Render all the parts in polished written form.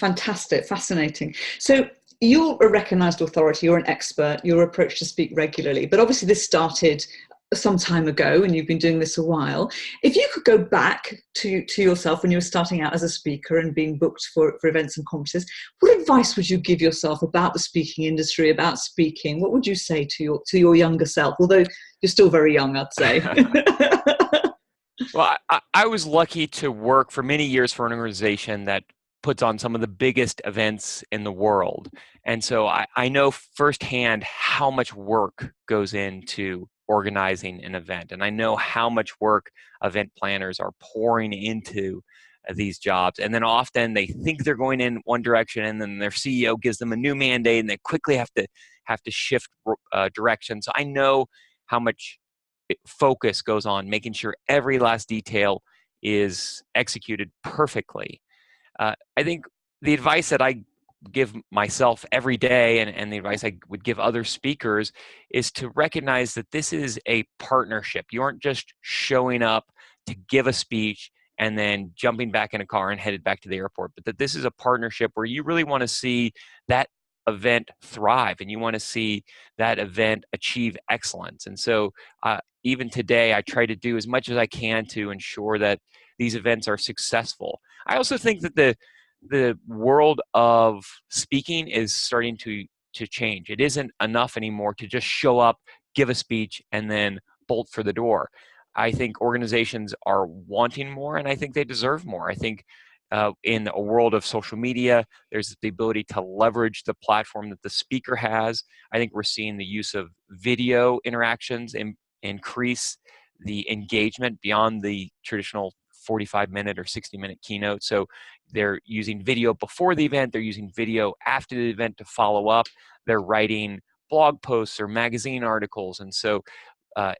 Fantastic, fascinating. So you're a recognized authority, you're an expert, you're approached to speak regularly, but obviously this started some time ago and you've been doing this a while. If you could go back to yourself when you were starting out as a speaker and being booked for events and conferences, what advice would you give yourself about the speaking industry, about speaking? What would you say to your younger self? Although you're still very young, I'd say. Well, I was lucky to work for many years for an organization that puts on some of the biggest events in the world. And so I know firsthand how much work goes into organizing an event. And I know how much work event planners are pouring into these jobs. And then often they think they're going in one direction and then their CEO gives them a new mandate and they quickly have to shift direction. So I know how much focus goes on making sure every last detail is executed perfectly. I think the advice that I give myself every day and the advice I would give other speakers is to recognize that this is a partnership. You aren't just showing up to give a speech and then jumping back in a car and headed back to the airport, but that this is a partnership where you really want to see that event thrive and you want to see that event achieve excellence. And so even today, I try to do as much as I can to ensure that these events are successful. I also think that the world of speaking is starting to change. It isn't enough anymore to just show up, give a speech, and then bolt for the door. I think organizations are wanting more, and I think they deserve more. I think in a world of social media, there's the ability to leverage the platform that the speaker has. I think we're seeing the use of video interactions increase the engagement beyond the traditional 45-minute or 60-minute keynote. So they're using video before the event, they're using video after the event to follow up, they're writing blog posts or magazine articles. And so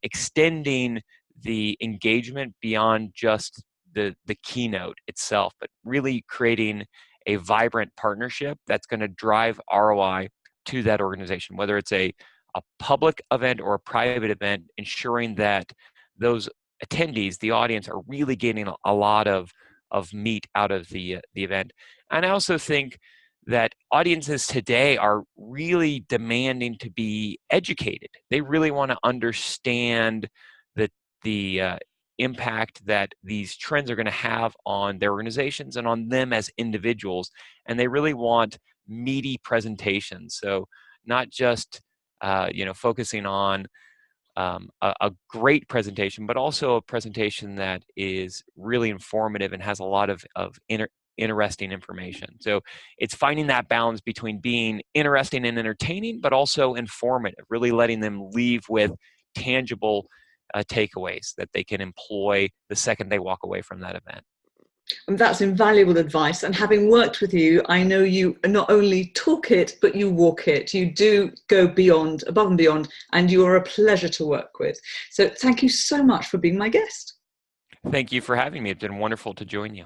extending the engagement beyond just the keynote itself, but really creating a vibrant partnership that's going to drive ROI to that organization, whether it's a public event or a private event, ensuring that those attendees, the audience, are really getting a lot of meat out of the event. And I also think that audiences today are really demanding to be educated. They really want to understand the impact that these trends are going to have on their organizations and on them as individuals. And they really want meaty presentations. So not just focusing on a great presentation, but also a presentation that is really informative and has a lot of interesting information. So it's finding that balance between being interesting and entertaining, but also informative, really letting them leave with tangible takeaways that they can employ the second they walk away from that event. And that's invaluable advice. And having worked with you, I know you not only talk it, but you walk it. You do go beyond, above and beyond, and you are a pleasure to work with. So thank you so much for being my guest. Thank you for having me. It's been wonderful to join you.